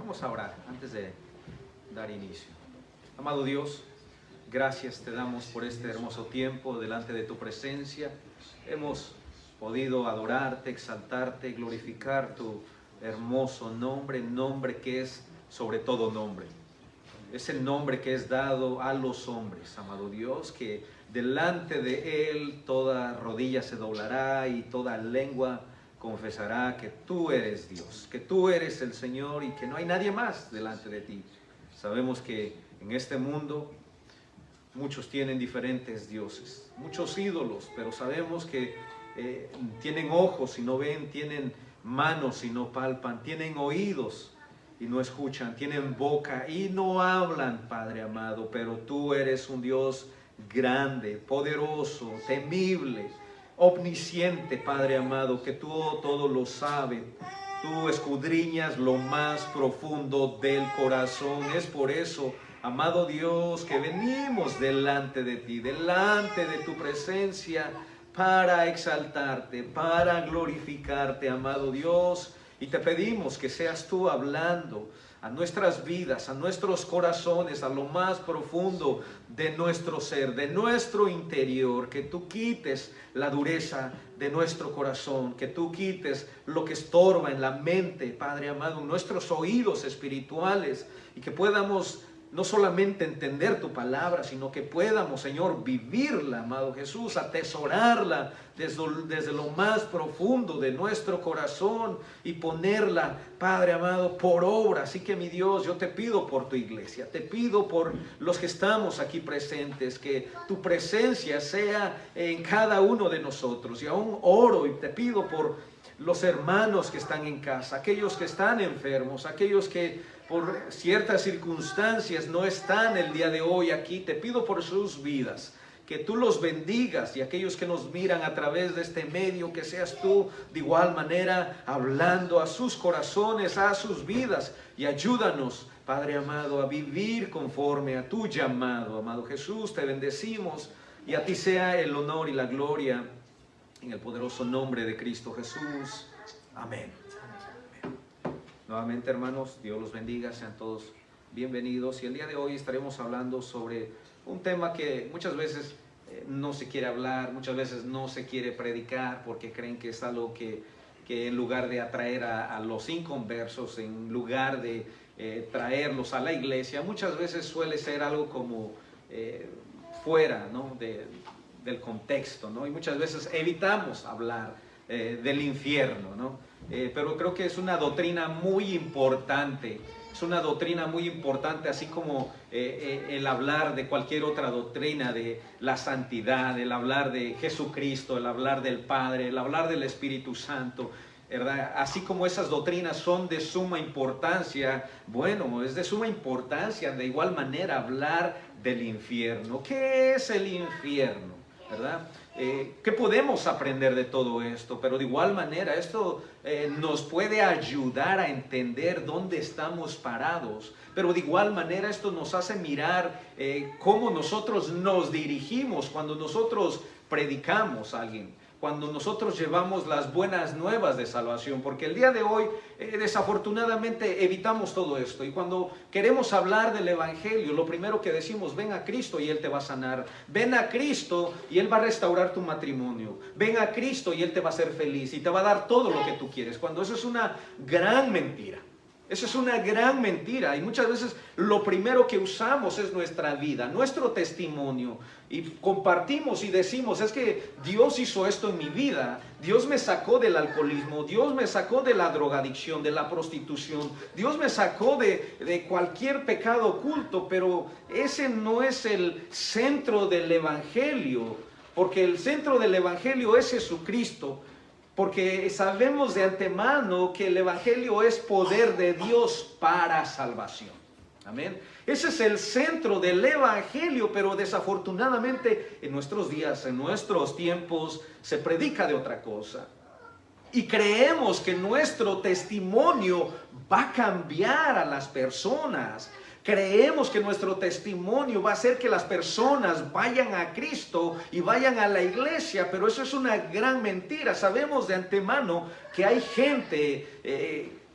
Vamos a orar antes de dar inicio. Amado Dios, gracias te damos por este hermoso tiempo delante de tu presencia. Hemos podido adorarte, exaltarte, glorificar tu hermoso nombre, nombre que es sobre todo nombre. Es el nombre que es dado a los hombres, amado Dios, que delante de Él toda rodilla se doblará y toda lengua confesará que tú eres Dios, que tú eres el Señor y que no hay nadie más delante de ti. Sabemos que en este mundo muchos tienen diferentes dioses, muchos ídolos, pero sabemos que tienen ojos y no ven, tienen manos y no palpan, tienen oídos y no escuchan, tienen boca y no hablan, Padre amado, pero tú eres un Dios grande, poderoso, temible, omnisciente, Padre amado, que tú todo lo sabes. Tú escudriñas lo más profundo del corazón. Es por eso, amado Dios, que venimos delante de ti, delante de tu presencia, para exaltarte, para glorificarte, amado Dios. Y te pedimos que seas tú hablando a nuestras vidas, a nuestros corazones, a lo más profundo de nuestro ser, de nuestro interior, que tú quites la dureza de nuestro corazón, que tú quites lo que estorba en la mente, Padre amado, en nuestros oídos espirituales, y que podamos no solamente entender tu palabra, sino que podamos, Señor, vivirla, amado Jesús, atesorarla desde lo más profundo de nuestro corazón y ponerla, Padre amado, por obra. Así que, mi Dios, yo te pido por tu iglesia, te pido por los que estamos aquí presentes, que tu presencia sea en cada uno de nosotros. Y aún oro y te pido por los hermanos que están en casa, aquellos que están enfermos, aquellos que por ciertas circunstancias no están el día de hoy aquí. Te pido por sus vidas, que tú los bendigas, y aquellos que nos miran a través de este medio, que seas tú de igual manera hablando a sus corazones, a sus vidas, y ayúdanos, Padre amado, a vivir conforme a tu llamado. Amado Jesús, te bendecimos, y a ti sea el honor y la gloria en el poderoso nombre de Cristo Jesús. Amén. Nuevamente, hermanos, Dios los bendiga, sean todos bienvenidos. Y el día de hoy estaremos hablando sobre un tema que muchas veces no se quiere hablar, muchas veces no se quiere predicar, porque creen que es algo que en lugar de atraer a los inconversos, en lugar de traerlos a la iglesia, muchas veces suele ser algo como fuera, ¿no?, del contexto, ¿no? Y muchas veces evitamos hablar del infierno, ¿no? Pero creo que es una doctrina muy importante. Es una doctrina muy importante, así como el hablar de cualquier otra doctrina, de la santidad, el hablar de Jesucristo, el hablar del Padre, el hablar del Espíritu Santo, ¿verdad? Así como esas doctrinas son de suma importancia, bueno, es de suma importancia de igual manera hablar del infierno. ¿Qué es el infierno? ¿Verdad? ¿Qué podemos aprender de todo esto? Pero de igual manera esto nos puede ayudar a entender dónde estamos parados, pero de igual manera esto nos hace mirar cómo nosotros nos dirigimos cuando nosotros predicamos a alguien, cuando nosotros llevamos las buenas nuevas de salvación, porque el día de hoy desafortunadamente evitamos todo esto, y cuando queremos hablar del evangelio, lo primero que decimos: ven a Cristo y Él te va a sanar, ven a Cristo y Él va a restaurar tu matrimonio, ven a Cristo y Él te va a hacer feliz y te va a dar todo lo que tú quieres, cuando eso es una gran mentira. Eso es una gran mentira, y muchas veces lo primero que usamos es nuestra vida, nuestro testimonio, y compartimos y decimos: es que Dios hizo esto en mi vida, Dios me sacó del alcoholismo, Dios me sacó de la drogadicción, de la prostitución, Dios me sacó de cualquier pecado oculto. Pero ese no es el centro del evangelio, porque el centro del evangelio es Jesucristo. Porque sabemos de antemano que el evangelio es poder de Dios para salvación. Amén. Ese es el centro del evangelio, pero desafortunadamente en nuestros días, en nuestros tiempos, se predica de otra cosa. Y creemos que nuestro testimonio va a cambiar a las personas. Creemos que nuestro testimonio va a hacer que las personas vayan a Cristo y vayan a la iglesia, pero eso es una gran mentira. Sabemos de antemano que hay gente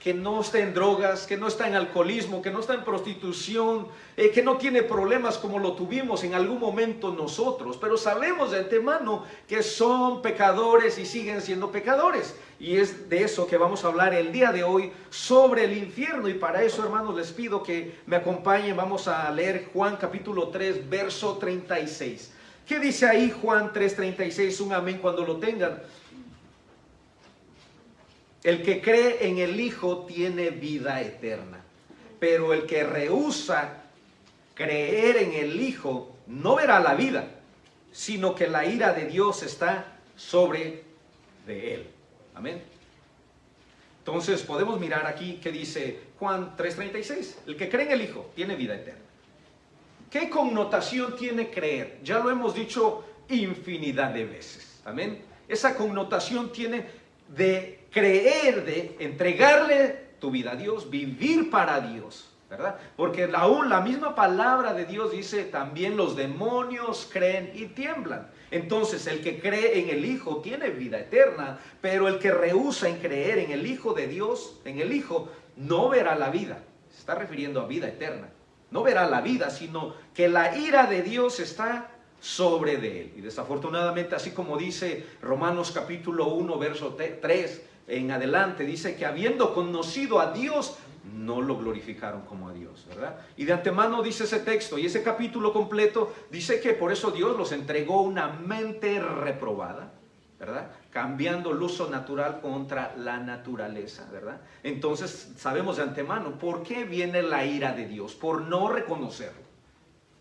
que no está en drogas, que no está en alcoholismo, que no está en prostitución, que no tiene problemas como lo tuvimos en algún momento nosotros, pero sabemos de antemano que son pecadores y siguen siendo pecadores. Y es de eso que vamos a hablar el día de hoy, sobre el infierno. Y para eso, hermanos, les pido que me acompañen. Vamos a leer Juan capítulo 3, verso 36. ¿Qué dice ahí Juan 3:36? Un amén cuando lo tengan. El que cree en el Hijo tiene vida eterna, pero el que rehúsa creer en el Hijo no verá la vida, sino que la ira de Dios está sobre de él. Amén. Entonces podemos mirar aquí que dice Juan 3:36. El que cree en el Hijo tiene vida eterna. ¿Qué connotación tiene creer? Ya lo hemos dicho infinidad de veces. Amén. Esa connotación tiene de creer, de entregarle tu vida a Dios, vivir para Dios, ¿verdad? Porque aún la misma palabra de Dios dice, también los demonios creen y tiemblan. Entonces el que cree en el Hijo tiene vida eterna, pero el que rehúsa en creer en el Hijo de Dios, en el Hijo, no verá la vida. Se está refiriendo a vida eterna. No verá la vida, sino que la ira de Dios está sobre de él. Y desafortunadamente, así como dice Romanos capítulo 1, verso 3 en adelante, dice que habiendo conocido a Dios, no lo glorificaron como a Dios, ¿verdad? Y de antemano dice ese texto, y ese capítulo completo dice que por eso Dios los entregó una mente reprobada, ¿verdad? Cambiando el uso natural contra la naturaleza, ¿verdad? Entonces sabemos de antemano por qué viene la ira de Dios, por no reconocerlo.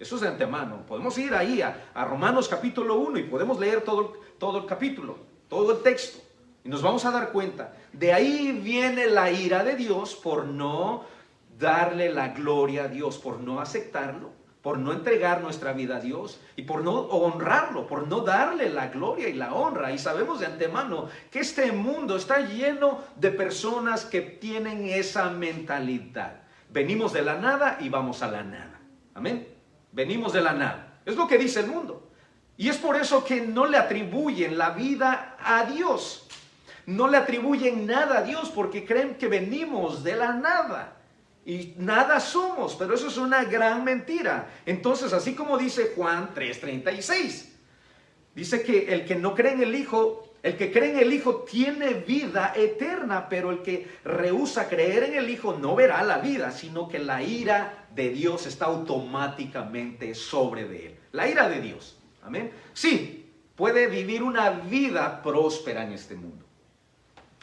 Eso es de antemano. Podemos ir ahí a Romanos capítulo 1 y podemos leer todo el capítulo, todo el texto. Y nos vamos a dar cuenta, de ahí viene la ira de Dios por no darle la gloria a Dios, por no aceptarlo, por no entregar nuestra vida a Dios y por no honrarlo, por no darle la gloria y la honra. Y sabemos de antemano que este mundo está lleno de personas que tienen esa mentalidad. Venimos de la nada y vamos a la nada. Amén. Venimos de la nada. Es lo que dice el mundo. Y es por eso que no le atribuyen la vida a Dios. No le atribuyen nada a Dios porque creen que venimos de la nada y nada somos, pero eso es una gran mentira. Entonces, así como dice Juan 3:36, dice que el que no cree en el Hijo, el que cree en el Hijo tiene vida eterna, pero el que rehúsa creer en el Hijo no verá la vida, sino que la ira de Dios está automáticamente sobre de él. La ira de Dios, amén. Sí, puede vivir una vida próspera en este mundo,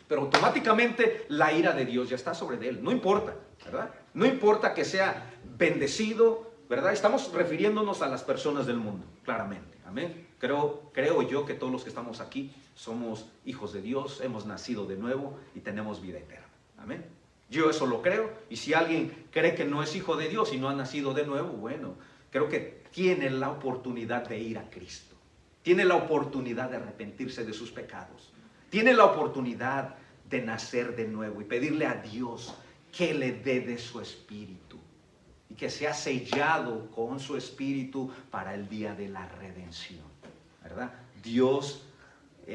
pero automáticamente la ira de Dios ya está sobre de él. No importa, ¿verdad? No importa que sea bendecido, ¿verdad? Estamos refiriéndonos a las personas del mundo, claramente. Amén. Creo yo que todos los que estamos aquí somos hijos de Dios, hemos nacido de nuevo y tenemos vida eterna. Amén. Yo eso lo creo. Y si alguien cree que no es hijo de Dios y no ha nacido de nuevo, bueno, creo que tiene la oportunidad de ir a Cristo. Tiene la oportunidad de arrepentirse de sus pecados. Tiene la oportunidad de nacer de nuevo y pedirle a Dios que le dé de su espíritu y que sea sellado con su espíritu para el día de la redención, ¿verdad? Dios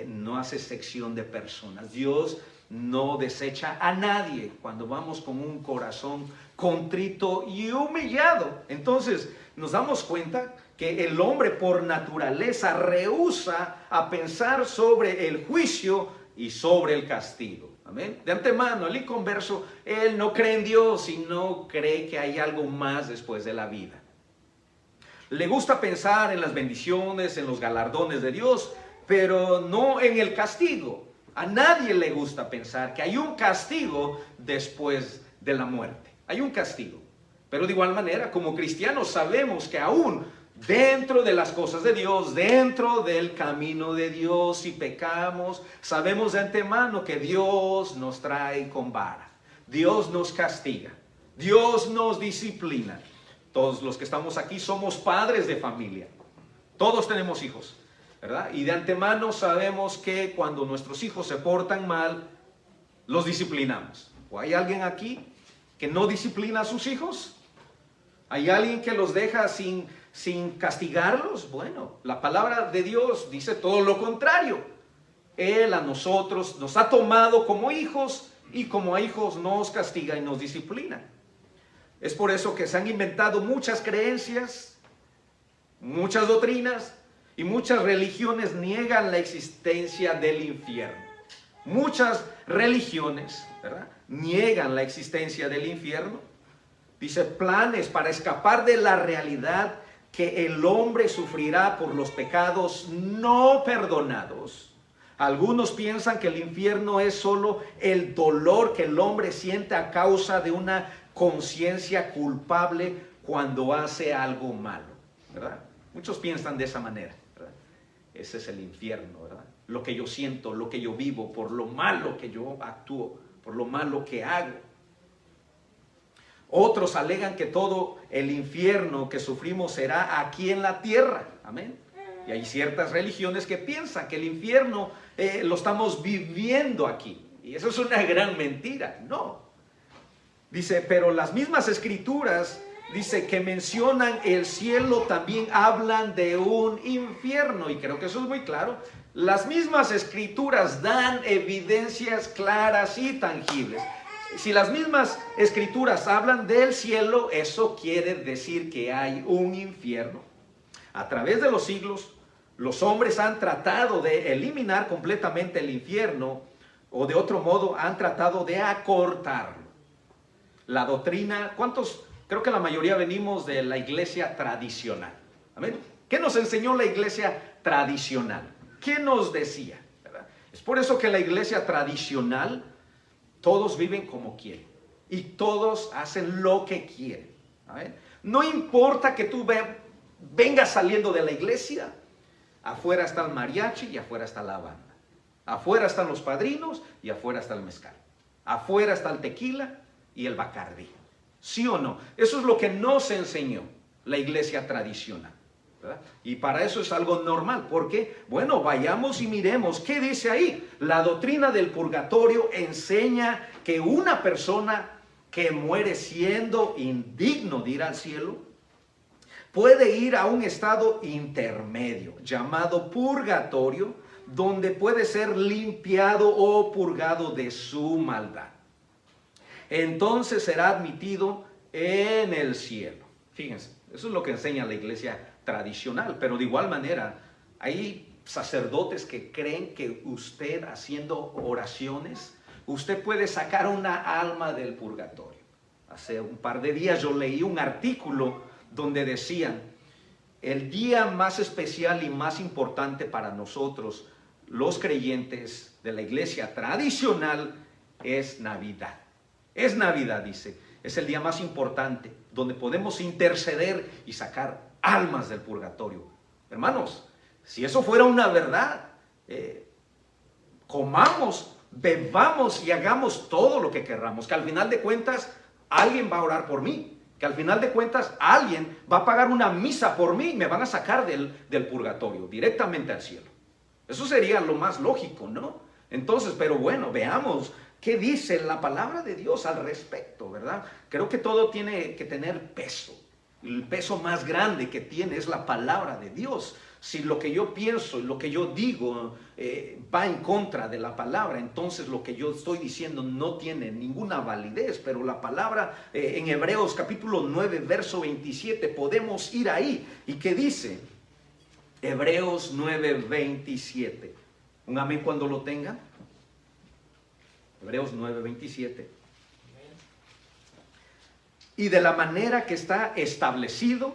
no hace sección de personas. Dios no desecha a nadie cuando vamos con un corazón contrito y humillado. Entonces nos damos cuenta que el hombre por naturaleza rehúsa a pensar sobre el juicio y sobre el castigo. Amén. De antemano, el inconverso, él no cree en Dios y no cree que hay algo más después de la vida. Le gusta pensar en las bendiciones, en los galardones de Dios, pero no en el castigo. A nadie le gusta pensar que hay un castigo después de la muerte. Hay un castigo. Pero de igual manera, como cristianos sabemos que aún dentro de las cosas de Dios, dentro del camino de Dios, si pecamos, sabemos de antemano que Dios nos trae con vara. Dios nos castiga. Dios nos disciplina. Todos los que estamos aquí somos padres de familia. Todos tenemos hijos, ¿verdad? Y de antemano sabemos que cuando nuestros hijos se portan mal, los disciplinamos. ¿O hay alguien aquí que no disciplina a sus hijos? ¿Hay alguien que los deja sin castigarlos? Bueno, la palabra de Dios dice todo lo contrario. Él a nosotros nos ha tomado como hijos y como a hijos nos castiga y nos disciplina. Es por eso que se han inventado muchas creencias, muchas doctrinas, y muchas religiones niegan la existencia del infierno. Muchas religiones, ¿verdad?, niegan la existencia del infierno. Dice, planes para escapar de la realidad que el hombre sufrirá por los pecados no perdonados. Algunos piensan que el infierno es solo el dolor que el hombre siente a causa de una conciencia culpable cuando hace algo malo, ¿verdad? Muchos piensan de esa manera, ¿verdad? Ese es el infierno, ¿verdad? Lo que yo siento, lo que yo vivo, por lo malo que yo actúo, por lo malo que hago. Otros alegan que todo el infierno que sufrimos será aquí en la tierra. Amén. Y hay ciertas religiones que piensan que el infierno lo estamos viviendo aquí. Y eso es una gran mentira. No. Dice, pero las mismas escrituras, dice, que mencionan el cielo, también hablan de un infierno. Y creo que eso es muy claro. Las mismas escrituras dan evidencias claras y tangibles. Si las mismas escrituras hablan del cielo, eso quiere decir que hay un infierno. A través de los siglos, los hombres han tratado de eliminar completamente el infierno, o de otro modo han tratado de acortarlo. La doctrina, ¿cuántos? Creo que la mayoría venimos de la iglesia tradicional. ¿Amén? ¿Qué nos enseñó la iglesia tradicional? ¿Qué nos decía? ¿Verdad? Es por eso que la iglesia tradicional, todos viven como quieren y todos hacen lo que quieren. ¿Amén? No importa que tú vengas saliendo de la iglesia, afuera está el mariachi y afuera está la banda. Afuera están los padrinos y afuera está el mezcal. Afuera está el tequila y el bacardí. ¿Sí o no? Eso es lo que nos enseñó la iglesia tradicional, ¿verdad? Y para eso es algo normal, porque, bueno, vayamos y miremos qué dice ahí. La doctrina del purgatorio enseña que una persona que muere siendo indigno de ir al cielo puede ir a un estado intermedio llamado purgatorio, donde puede ser limpiado o purgado de su maldad. Entonces será admitido en el cielo. Fíjense, eso es lo que enseña la iglesia tradicional, pero de igual manera hay sacerdotes que creen que usted, haciendo oraciones, usted puede sacar una alma del purgatorio. Hace un par de días yo leí un artículo donde decían: el día más especial y más importante para nosotros, los creyentes de la iglesia tradicional, es Navidad. Es Navidad, dice. Es el día más importante, donde podemos interceder y sacar almas del purgatorio. Hermanos, si eso fuera una verdad, comamos, bebamos y hagamos todo lo que querramos, que al final de cuentas alguien va a orar por mí, que al final de cuentas alguien va a pagar una misa por mí y me van a sacar del purgatorio directamente al cielo. Eso sería lo más lógico, ¿no? Entonces, pero bueno, veamos qué dice la palabra de Dios al respecto, ¿verdad? Creo que todo tiene que tener peso. El peso más grande que tiene es la palabra de Dios. Si lo que yo pienso y lo que yo digo va en contra de la palabra, entonces lo que yo estoy diciendo no tiene ninguna validez. Pero la palabra en Hebreos capítulo 9, verso 27, podemos ir ahí. ¿Y qué dice? Hebreos 9, 27. Un amén cuando lo tengan. Hebreos 9, 27. Y de la manera que está establecido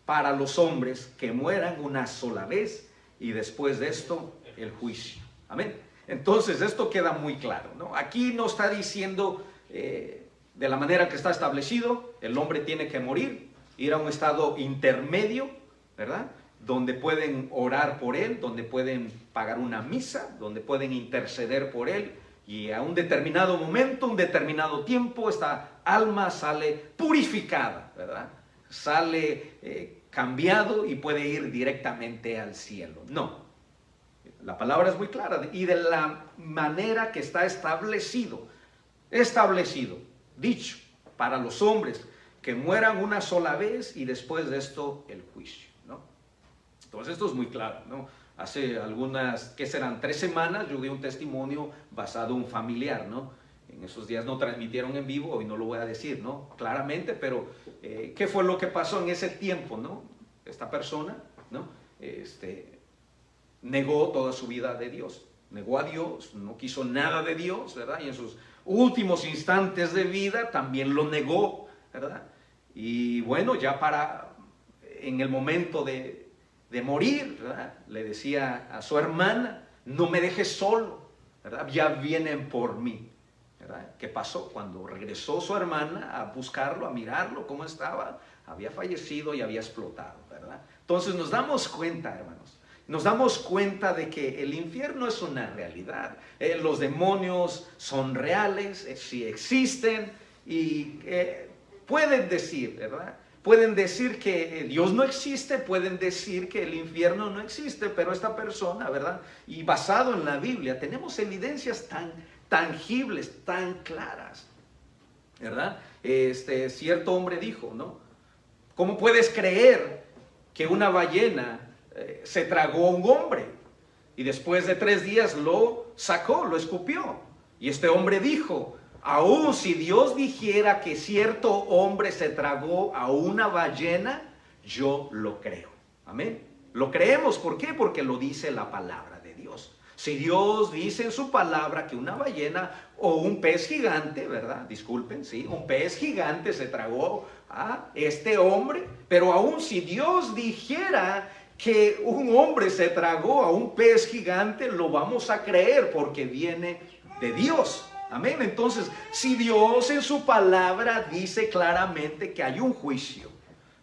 para los hombres que mueran una sola vez y después de esto el juicio. Amén. Entonces esto queda muy claro, ¿no? Aquí no está diciendo de la manera que está establecido, el hombre tiene que morir, ir a un estado intermedio, ¿verdad? Donde pueden orar por él, donde pueden pagar una misa, donde pueden interceder por él. Y a un determinado momento, un determinado tiempo, esta alma sale purificada, ¿verdad? Sale cambiado y puede ir directamente al cielo. No, la palabra es muy clara. Y de la manera que está establecido, dicho, para los hombres que mueran una sola vez y después de esto el juicio, ¿no? Entonces esto es muy claro, ¿no? Hace algunas, ¿qué serán? 3 semanas yo di un testimonio basado en un familiar, ¿no? En En esos días no transmitieron en vivo, hoy no lo voy a decir, ¿no? Claramente, pero ¿qué fue lo que pasó en ese tiempo, ¿no? Esta persona, ¿no? Negó toda su vida de Dios, negó a Dios, no quiso nada de Dios, ¿verdad? Y en sus últimos instantes de vida también lo negó, ¿verdad? Y bueno, ya en el momento de morir, ¿verdad? Le decía a su hermana, no me dejes solo, ¿verdad? Ya vienen por mí, ¿verdad? ¿Qué pasó? Cuando regresó su hermana a buscarlo, a mirarlo, cómo estaba, había fallecido y había explotado, ¿verdad? Entonces nos damos cuenta, hermanos, nos damos cuenta de que el infierno es una realidad. Los demonios son reales, sí existen y pueden decir, ¿verdad? Pueden decir que Dios no existe, pueden decir que el infierno no existe, pero esta persona, ¿verdad? Y basado en la Biblia, tenemos evidencias tan tangibles, tan claras, ¿verdad? Cierto hombre dijo, ¿no? ¿Cómo puedes creer que una ballena se tragó a un hombre y después de 3 días lo sacó, lo escupió? Y este hombre dijo, aún si Dios dijera que cierto hombre se tragó a una ballena, yo lo creo. Amén. Lo creemos, ¿por qué? Porque lo dice la palabra de Dios. Si Dios dice en su palabra que una ballena o un pez gigante, ¿verdad? Disculpen, sí, un pez gigante se tragó a este hombre, pero aún si Dios dijera que un hombre se tragó a un pez gigante, lo vamos a creer porque viene de Dios. Amén. Entonces, si Dios en su palabra dice claramente que hay un juicio,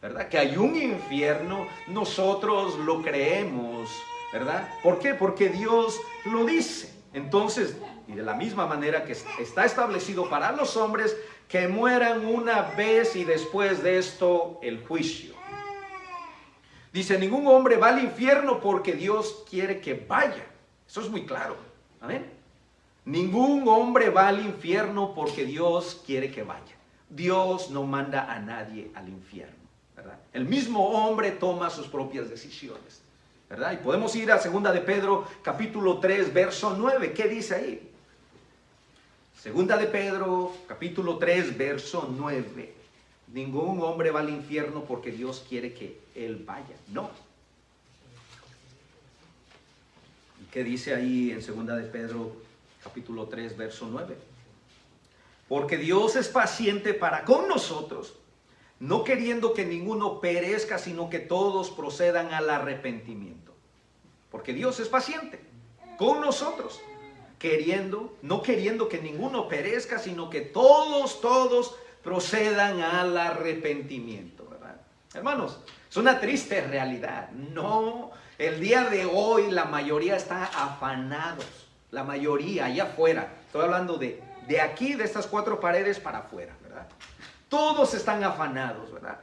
¿verdad? Que hay un infierno, nosotros lo creemos, ¿verdad? ¿Por qué? Porque Dios lo dice. Entonces, y de la misma manera que está establecido para los hombres que mueran una vez y después de esto el juicio. Dice, ningún hombre va al infierno porque Dios quiere que vaya. Eso es muy claro. Amén. Ningún hombre va al infierno porque Dios quiere que vaya. Dios no manda a nadie al infierno, ¿verdad? El mismo hombre toma sus propias decisiones, ¿verdad? Y podemos ir a 2 de Pedro, capítulo 3, verso 9. ¿Qué dice ahí? 2 de Pedro, capítulo 3, verso 9. Ningún hombre va al infierno porque Dios quiere que él vaya. No. ¿Y qué dice ahí en 2 de Pedro, capítulo 3, verso 9? Porque Dios es paciente para con nosotros, no queriendo que ninguno perezca, sino que todos procedan al arrepentimiento. Porque Dios es paciente con nosotros, no queriendo que ninguno perezca, sino que todos procedan al arrepentimiento, ¿verdad? Hermanos, es una triste realidad. No, el día de hoy la mayoría está afanados. La mayoría allá afuera. Estoy hablando de aquí, de estas 4 paredes para afuera, ¿verdad? Todos están afanados, ¿verdad?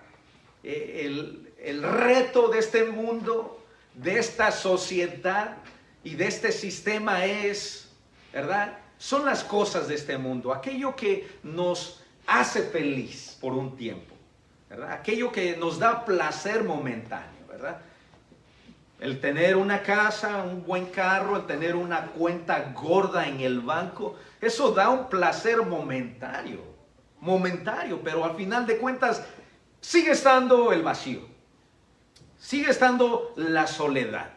El reto de este mundo, de esta sociedad y de este sistema es, ¿verdad? Son las cosas de este mundo. Aquello que nos hace feliz por un tiempo, ¿verdad? Aquello que nos da placer momentáneo, ¿verdad? El tener una casa, un buen carro, el tener una cuenta gorda en el banco, eso da un placer momentáneo, pero al final de cuentas sigue estando el vacío, sigue estando la soledad,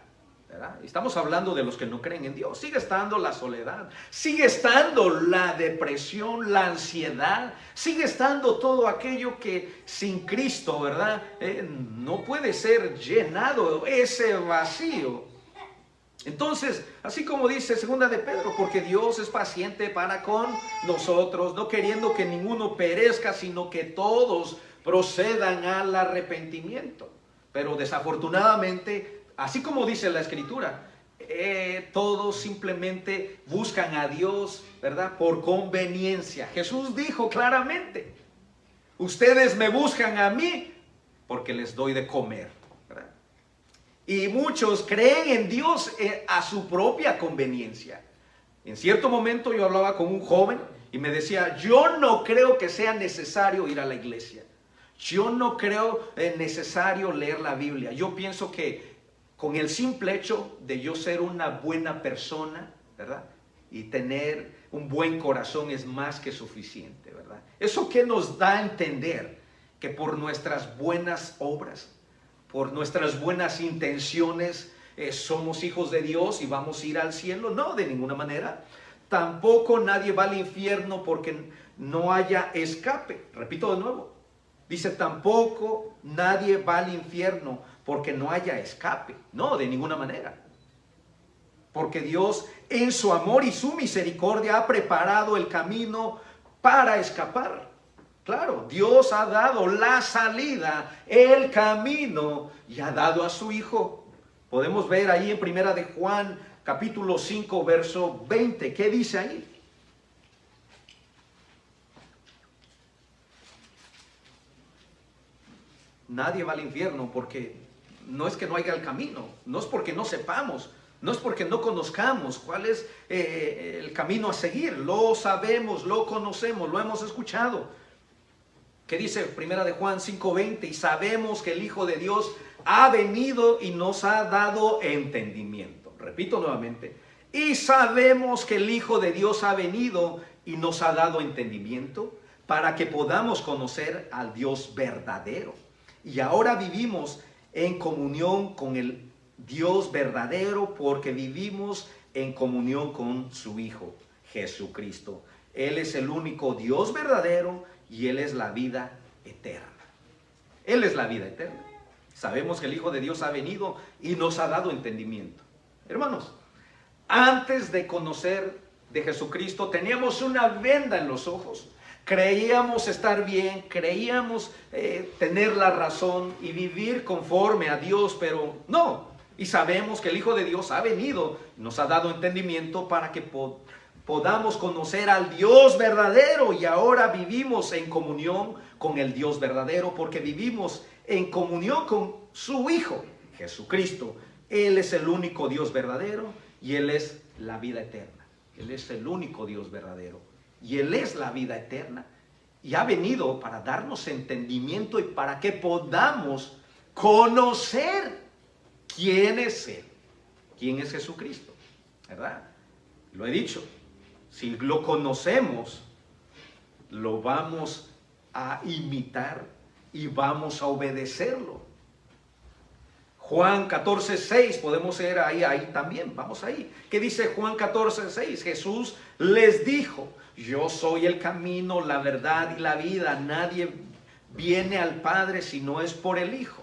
¿verdad? Estamos hablando de los que no creen en Dios. Sigue estando la soledad, sigue estando la depresión, la ansiedad, sigue estando todo aquello que sin Cristo, ¿verdad? No puede ser llenado, ese vacío. Entonces, así como dice 2 de Pedro, porque Dios es paciente para con nosotros, no queriendo que ninguno perezca, sino que todos procedan al arrepentimiento. Pero desafortunadamente, así como dice la Escritura, todos simplemente buscan a Dios, ¿verdad? Por conveniencia. Jesús dijo claramente, ustedes me buscan a mí porque les doy de comer, ¿verdad? Y muchos creen en Dios a su propia conveniencia. En cierto momento yo hablaba con un joven y me decía, yo no creo que sea necesario ir a la iglesia. Yo no creo necesario leer la Biblia. Yo pienso que con el simple hecho de yo ser una buena persona, ¿verdad? y tener un buen corazón es más que suficiente, ¿verdad? ¿Eso qué nos da a entender? Que por nuestras buenas obras, por nuestras buenas intenciones, somos hijos de Dios y vamos a ir al cielo. No, de ninguna manera. Tampoco nadie va al infierno porque no haya escape. Repito de nuevo. Dice, tampoco nadie va al infierno porque no haya escape. No, de ninguna manera. Porque Dios en su amor y su misericordia ha preparado el camino para escapar. Claro, Dios ha dado la salida, el camino, y ha dado a su Hijo. Podemos ver ahí en Primera de Juan, capítulo 5, verso 20. ¿Qué dice ahí? Nadie va al infierno porque no es que no haya el camino, no es porque no sepamos, no es porque no conozcamos cuál es el camino a seguir. Lo sabemos, lo conocemos, lo hemos escuchado. ¿Qué dice Primera de Juan 5:20? Y sabemos que el Hijo de Dios ha venido y nos ha dado entendimiento. Repito nuevamente. Y sabemos que el Hijo de Dios ha venido y nos ha dado entendimiento para que podamos conocer al Dios verdadero. Y ahora vivimos en comunión con el Dios verdadero porque vivimos en comunión con su Hijo, Jesucristo. Él es el único Dios verdadero y Él es la vida eterna. Él es la vida eterna. Sabemos que el Hijo de Dios ha venido y nos ha dado entendimiento. Hermanos, antes de conocer de Jesucristo teníamos una venda en los ojos. Creíamos estar bien, creíamos tener la razón y vivir conforme a Dios, pero no. Y sabemos que el Hijo de Dios ha venido, nos ha dado entendimiento para que podamos conocer al Dios verdadero. Y ahora vivimos en comunión con el Dios verdadero porque vivimos en comunión con su Hijo, Jesucristo. Él es el único Dios verdadero y Él es la vida eterna. Él es el único Dios verdadero. Y Él es la vida eterna. Y ha venido para darnos entendimiento y para que podamos conocer quién es Él. Quién es Jesucristo. ¿Verdad? Lo he dicho. Si lo conocemos, lo vamos a imitar y vamos a obedecerlo. Juan 14:6, podemos leer ahí también, vamos ahí. ¿Qué dice Juan 14:6? Jesús les dijo, yo soy el camino, la verdad y la vida. Nadie viene al Padre si no es por el Hijo.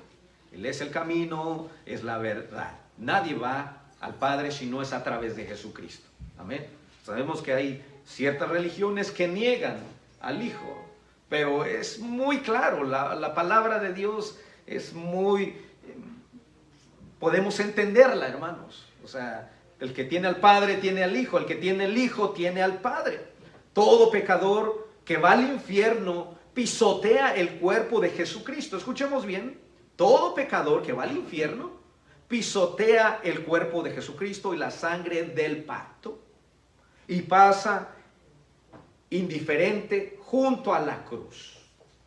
Él es el camino, es la verdad. Nadie va al Padre si no es a través de Jesucristo. Amén. Sabemos que hay ciertas religiones que niegan al Hijo, pero es muy claro, la palabra de Dios es muy... podemos entenderla, hermanos. O sea, el que tiene al Padre tiene al Hijo, el que tiene el Hijo tiene al Padre. Todo pecador que va al infierno pisotea el cuerpo de Jesucristo. Escuchemos bien, todo pecador que va al infierno pisotea el cuerpo de Jesucristo y la sangre del pacto y pasa indiferente junto a la cruz.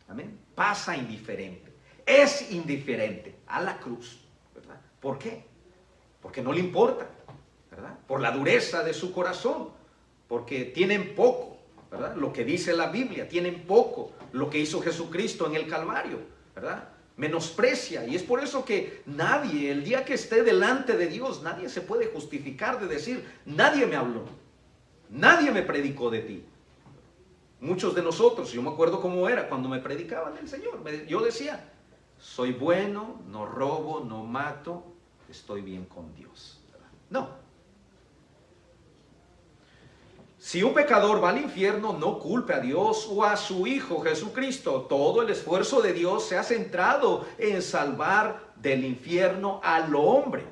Amén. Pasa indiferente. Es indiferente a la cruz. ¿Verdad? ¿Por qué? Porque no le importa, ¿verdad? Por la dureza de su corazón, porque tienen poco, ¿verdad? Lo que dice la Biblia, tienen poco lo que hizo Jesucristo en el Calvario, ¿verdad? Menosprecia, y es por eso que nadie, el día que esté delante de Dios, nadie se puede justificar de decir, nadie me habló, nadie me predicó de ti. Muchos de nosotros, yo me acuerdo cómo era cuando me predicaban del Señor, yo decía, soy bueno, no robo, no mato, estoy bien con Dios. No. Si un pecador va al infierno, no culpe a Dios o a su Hijo Jesucristo. Todo el esfuerzo de Dios se ha centrado en salvar del infierno al hombre,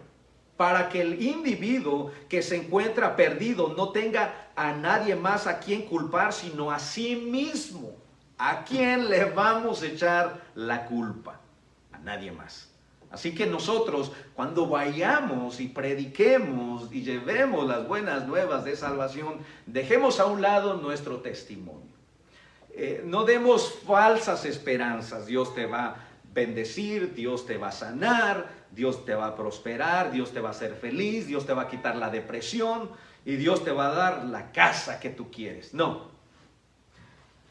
para que el individuo que se encuentra perdido no tenga a nadie más a quien culpar, sino a sí mismo. ¿A quién le vamos a echar la culpa? A nadie más. Así que nosotros, cuando vayamos y prediquemos y llevemos las buenas nuevas de salvación, dejemos a un lado nuestro testimonio. No demos falsas esperanzas. Dios te va a bendecir, Dios te va a sanar, Dios te va a prosperar, Dios te va a hacer feliz, Dios te va a quitar la depresión. y Dios te va a dar la casa que tú quieres. No.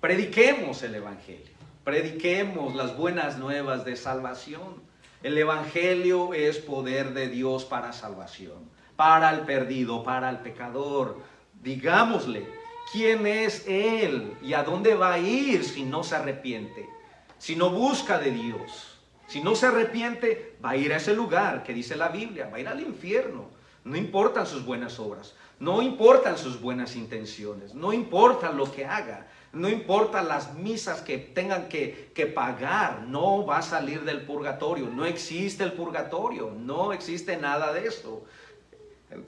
Prediquemos el Evangelio. Prediquemos las buenas nuevas de salvación. El Evangelio es poder de Dios para salvación, para el perdido, para el pecador. Digámosle quién es Él y a dónde va a ir si no se arrepiente, si no busca de Dios. Si no se arrepiente, va a ir a ese lugar que dice la Biblia, va a ir al infierno. No importan sus buenas obras, no importan sus buenas intenciones, no importa lo que haga, no importa las misas que tengan que pagar, no va a salir del purgatorio. No existe el purgatorio, no existe nada de eso.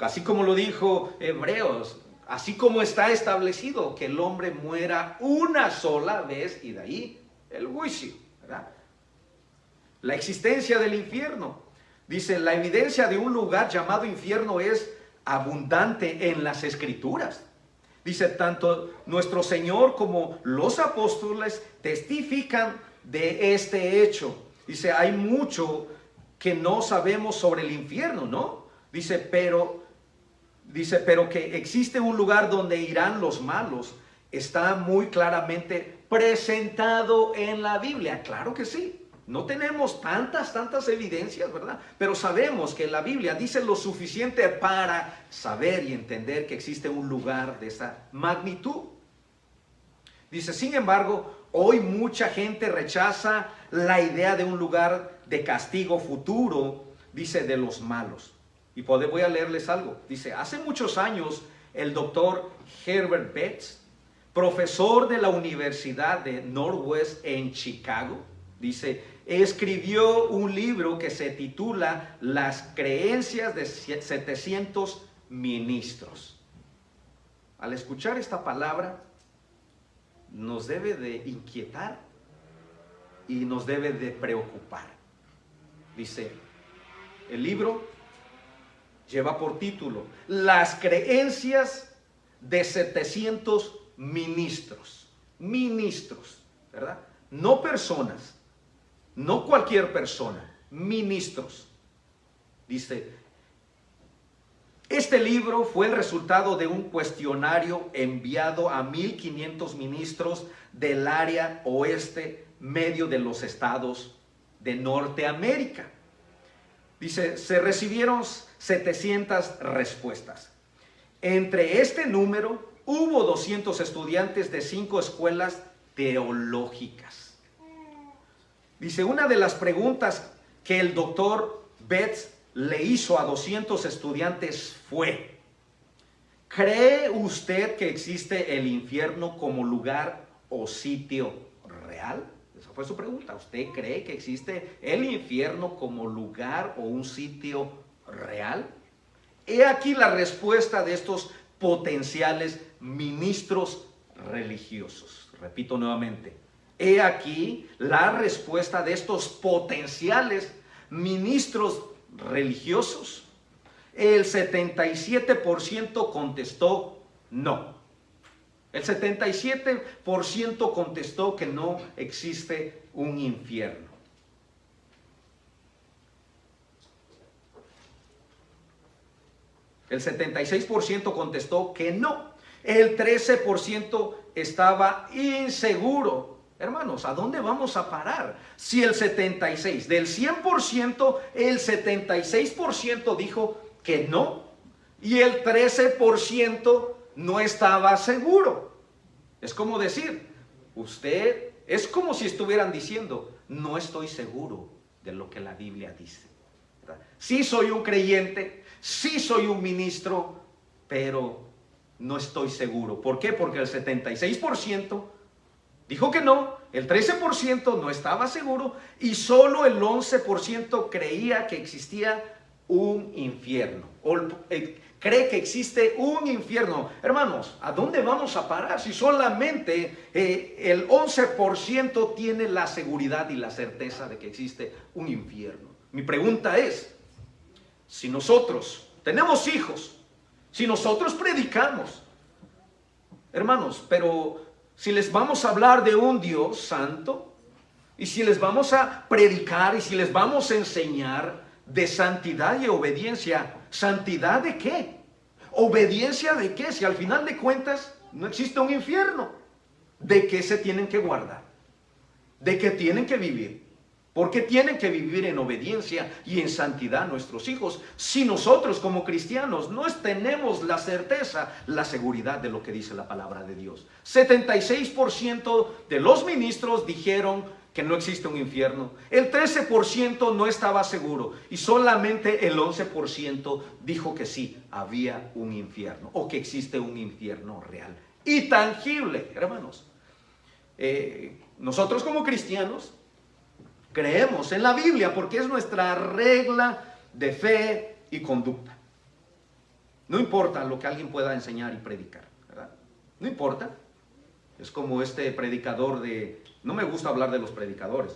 Así como lo dijo Hebreos, así como está establecido que el hombre muera una sola vez y de ahí el juicio, ¿verdad? La existencia del infierno. Dice, la evidencia de un lugar llamado infierno es abundante en las Escrituras. Dice, tanto nuestro Señor como los apóstoles testifican de este hecho. Dice, hay mucho que no sabemos sobre el infierno, ¿no? Dice, pero que existe un lugar donde irán los malos. Está muy claramente presentado en la Biblia. Claro que sí. No tenemos tantas evidencias, ¿verdad? Pero sabemos que la Biblia dice lo suficiente para saber y entender que existe un lugar de esa magnitud. Dice, sin embargo, hoy mucha gente rechaza la idea de un lugar de castigo futuro, dice, de los malos. Y voy a leerles algo. Dice, hace muchos años el doctor Herbert Betts, profesor de la Universidad de Northwest en Chicago, dice, escribió un libro que se titula Las creencias de 700 ministros. Al escuchar esta palabra, nos debe de inquietar y nos debe de preocupar. Dice, el libro lleva por título Las creencias de 700 ministros. Ministros, ¿verdad? No personas. No cualquier persona, ministros. Dice, este libro fue el resultado de un cuestionario enviado a 1,500 ministros del área oeste medio de los estados de Norteamérica. Dice, se recibieron 700 respuestas. Entre este número hubo 200 estudiantes de 5 escuelas teológicas. Dice, una de las preguntas que el doctor Betts le hizo a 200 estudiantes fue, ¿cree usted que existe el infierno como lugar o sitio real? Esa fue su pregunta. ¿Usted cree que existe el infierno como lugar o un sitio real? He aquí la respuesta de estos potenciales ministros religiosos. Repito nuevamente. He aquí la respuesta de estos potenciales ministros religiosos. El 77% contestó no. El 77% contestó que no existe un infierno. El 76% contestó que no. El 13% estaba inseguro. Hermanos, ¿a dónde vamos a parar? Si el 76%, del 100%, el 76% dijo que no, y el 13% no estaba seguro. Es como decir, es como si estuvieran diciendo, no estoy seguro de lo que la Biblia dice. ¿Verdad? Sí soy un creyente, sí soy un ministro, pero no estoy seguro. ¿Por qué? Porque el 76% dijo que no, el 13% no estaba seguro y solo el 11% creía que existía un infierno. Cree que existe un infierno. Hermanos, ¿a dónde vamos a parar si solamente el 11% tiene la seguridad y la certeza de que existe un infierno? Mi pregunta es, si nosotros tenemos hijos, si nosotros predicamos, hermanos, pero si les vamos a hablar de un Dios santo, y si les vamos a predicar, y si les vamos a enseñar de santidad y obediencia, ¿santidad de qué? ¿Obediencia de qué? Si al final de cuentas no existe un infierno. ¿De qué se tienen que guardar? ¿De qué tienen que vivir? ¿Por qué tienen que vivir en obediencia y en santidad nuestros hijos? Si nosotros como cristianos no tenemos la certeza, la seguridad de lo que dice la palabra de Dios. 76% de los ministros dijeron que no existe un infierno. El 13% no estaba seguro. Y solamente el 11% dijo que sí, había un infierno. O que existe un infierno real y tangible, hermanos. Nosotros como cristianos creemos en la Biblia porque es nuestra regla de fe y conducta. No importa lo que alguien pueda enseñar y predicar, ¿verdad? No importa. Es como este predicador de... No me gusta hablar de los predicadores.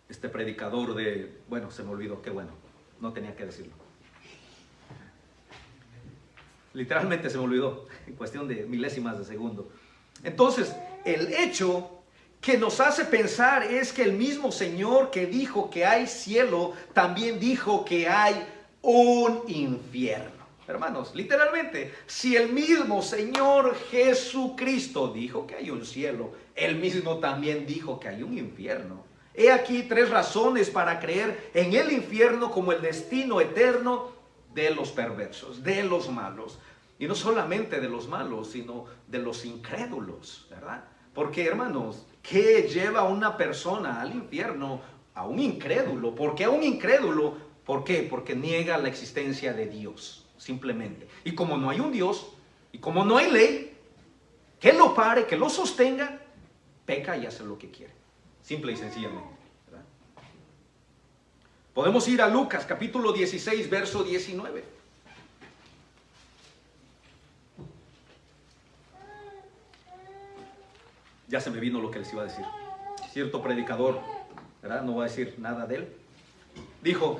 Este predicador de... Bueno, se me olvidó, qué bueno. No tenía que decirlo. Literalmente se me olvidó, en cuestión de milésimas de segundo. Entonces, el hecho que nos hace pensar es que el mismo Señor que dijo que hay cielo, también dijo que hay un infierno. Hermanos, literalmente, si el mismo Señor Jesucristo dijo que hay un cielo, Él mismo también dijo que hay un infierno. He aquí 3 razones para creer en el infierno como el destino eterno de los perversos, de los malos. Y no solamente de los malos, sino de los incrédulos, ¿verdad? Porque, hermanos, ¿qué lleva a una persona al infierno? A un incrédulo. ¿Por qué a un incrédulo? ¿Por qué? Porque niega la existencia de Dios, simplemente. Y como no hay un Dios, y como no hay ley que lo pare, que lo sostenga, peca y hace lo que quiere. Simple y sencillamente, ¿verdad? Podemos ir a Lucas, capítulo 16, verso 19. Ya se me vino lo que les iba a decir. Cierto predicador, ¿verdad? No voy a decir nada de él. Dijo,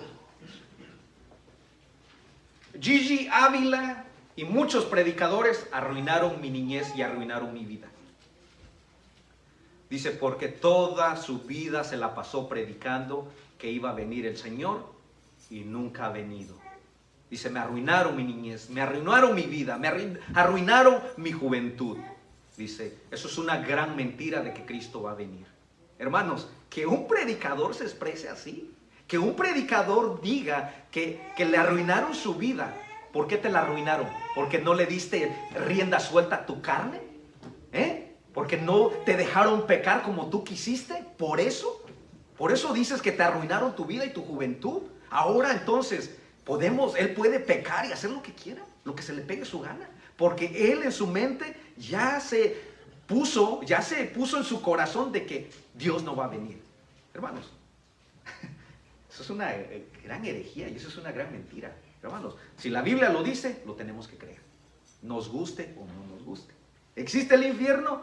Gigi Ávila y muchos predicadores arruinaron mi niñez y arruinaron mi vida. Dice, porque toda su vida se la pasó predicando que iba a venir el Señor y nunca ha venido. Dice, me arruinaron mi niñez, me arruinaron mi vida, me arruinaron mi juventud. Dice, eso es una gran mentira de que Cristo va a venir. Hermanos, que un predicador se exprese así, que un predicador diga que le arruinaron su vida. ¿Por qué te la arruinaron? ¿Porque no le diste rienda suelta a tu carne? ¿Porque no te dejaron pecar como tú quisiste? ¿Por eso? ¿Por eso dices que te arruinaron tu vida y tu juventud? Ahora entonces, él puede pecar y hacer lo que quiera, lo que se le pegue su gana. Porque él en su mente ya se puso en su corazón de que Dios no va a venir. Hermanos, eso es una gran herejía y eso es una gran mentira. Hermanos, si la Biblia lo dice, lo tenemos que creer. Nos guste o no nos guste. ¿Existe el infierno?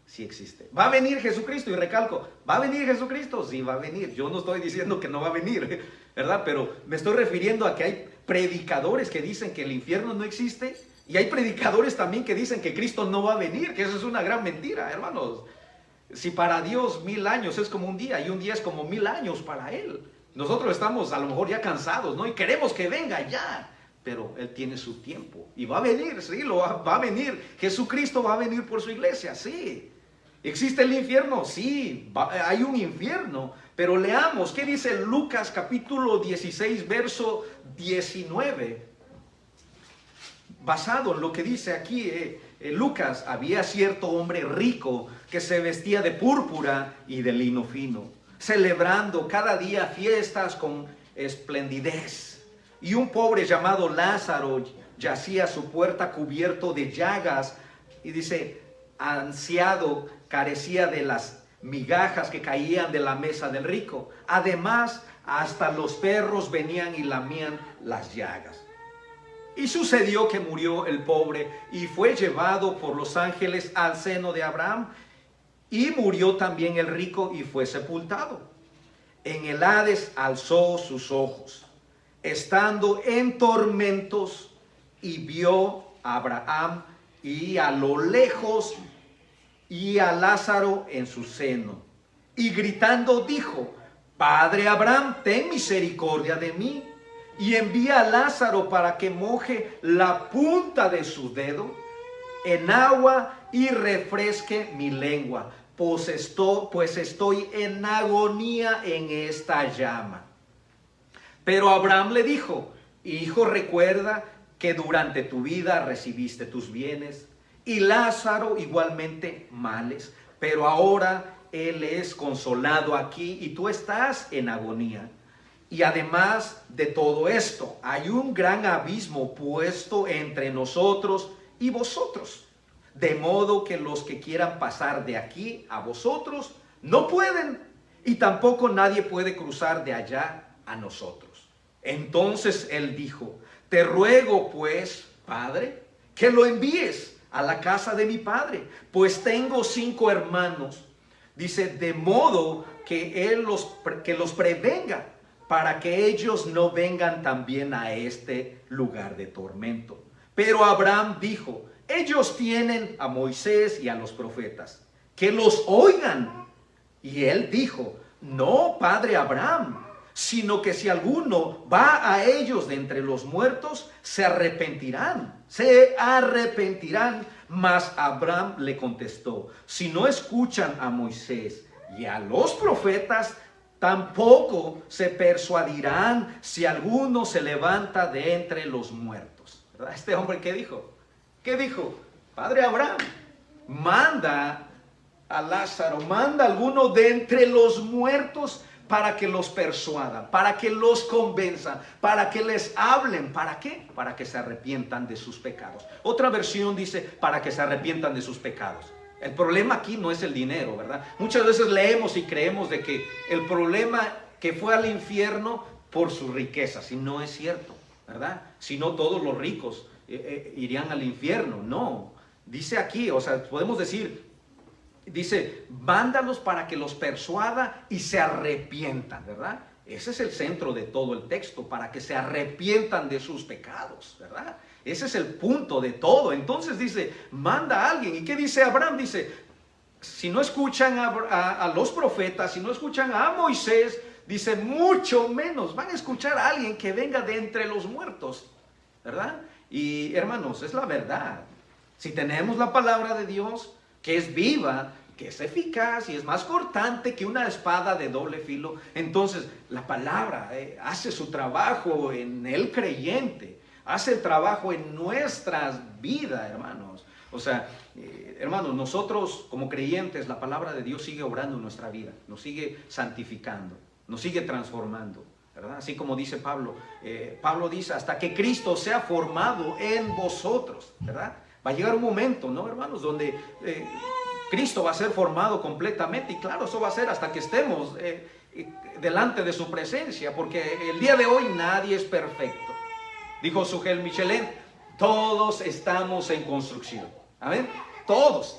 Sí existe. ¿Va a venir Jesucristo? Y recalco, ¿va a venir Jesucristo? Sí, va a venir. Yo no estoy diciendo que no va a venir, ¿verdad? Pero me estoy refiriendo a que hay predicadores que dicen que el infierno no existe. Y hay predicadores también que dicen que Cristo no va a venir, que eso es una gran mentira, hermanos. Si para Dios 1000 años es como un día y un día es como 1000 años para Él. Nosotros estamos a lo mejor ya cansados, ¿no? Y queremos que venga ya. Pero Él tiene su tiempo. Y va a venir, sí, va a venir. Jesucristo va a venir por su iglesia, sí. ¿Existe el infierno? Sí, hay un infierno. Pero leamos, ¿qué dice Lucas capítulo 16, verso 19? Basado en lo que dice aquí, Lucas, había cierto hombre rico que se vestía de púrpura y de lino fino, celebrando cada día fiestas con esplendidez. Y un pobre llamado Lázaro yacía a su puerta cubierto de llagas y dice, ansiado, carecía de las migajas que caían de la mesa del rico. Además, hasta los perros venían y lamían las llagas. Y sucedió que murió el pobre y fue llevado por los ángeles al seno de Abraham. Y murió también el rico y fue sepultado. En el Hades alzó sus ojos, estando en tormentos, y vio a Abraham y a lo lejos y a Lázaro en su seno. Y gritando dijo, Padre Abraham, ten misericordia de mí, y envía a Lázaro para que moje la punta de su dedo en agua y refresque mi lengua, pues estoy en agonía en esta llama. Pero Abraham le dijo: hijo, recuerda que durante tu vida recibiste tus bienes y Lázaro igualmente males, pero ahora él es consolado aquí y tú estás en agonía. Y además de todo esto, hay un gran abismo puesto entre nosotros y vosotros, de modo que los que quieran pasar de aquí a vosotros no pueden, y tampoco nadie puede cruzar de allá a nosotros. Entonces él dijo: te ruego pues, Padre, que lo envíes a la casa de mi padre, pues tengo 5 hermanos. Dice, de modo que los prevenga, para que ellos no vengan también a este lugar de tormento. Pero Abraham dijo: ellos tienen a Moisés y a los profetas, que los oigan. Y él dijo: no, padre Abraham, sino que si alguno va a ellos de entre los muertos, se arrepentirán. Mas Abraham le contestó: si no escuchan a Moisés y a los profetas, tampoco se persuadirán si alguno se levanta de entre los muertos. ¿Verdad? Este hombre, ¿qué dijo? ¿Qué dijo? Padre Abraham, manda a Lázaro, manda a alguno de entre los muertos para que los persuadan, para que los convenzan, para que les hablen. ¿Para qué? Para que se arrepientan de sus pecados. Otra versión dice: para que se arrepientan de sus pecados. El problema aquí no es el dinero, ¿verdad? Muchas veces leemos y creemos de que el problema que fue al infierno por sus riquezas, y no es cierto, ¿verdad? Si no, todos los ricos irían al infierno. No, dice aquí, o sea, podemos decir, dice, mándalos para que los persuada y se arrepientan, ¿verdad? Ese es el centro de todo el texto, para que se arrepientan de sus pecados, ¿verdad? Ese es el punto de todo. Entonces dice, manda a alguien. ¿Y qué dice Abraham? Dice, si no escuchan a los profetas, si no escuchan a Moisés, dice, mucho menos van a escuchar a alguien que venga de entre los muertos, ¿verdad? Y hermanos, es la verdad. Si tenemos la palabra de Dios, que es viva, que es eficaz y es más cortante que una espada de doble filo, entonces la palabra hace su trabajo en el creyente, hace el trabajo en nuestras vidas, hermanos. O sea, hermanos, nosotros como creyentes, la palabra de Dios sigue obrando en nuestra vida, nos sigue santificando, nos sigue transformando, ¿verdad? Así como dice Pablo, Pablo dice, hasta que Cristo sea formado en vosotros, ¿verdad? Va a llegar un momento, ¿no, hermanos? Donde Cristo va a ser formado completamente, y claro, eso va a ser hasta que estemos delante de su presencia, porque el día de hoy nadie es perfecto. Dijo Sugel Michelin, todos estamos en construcción. Amén. Todos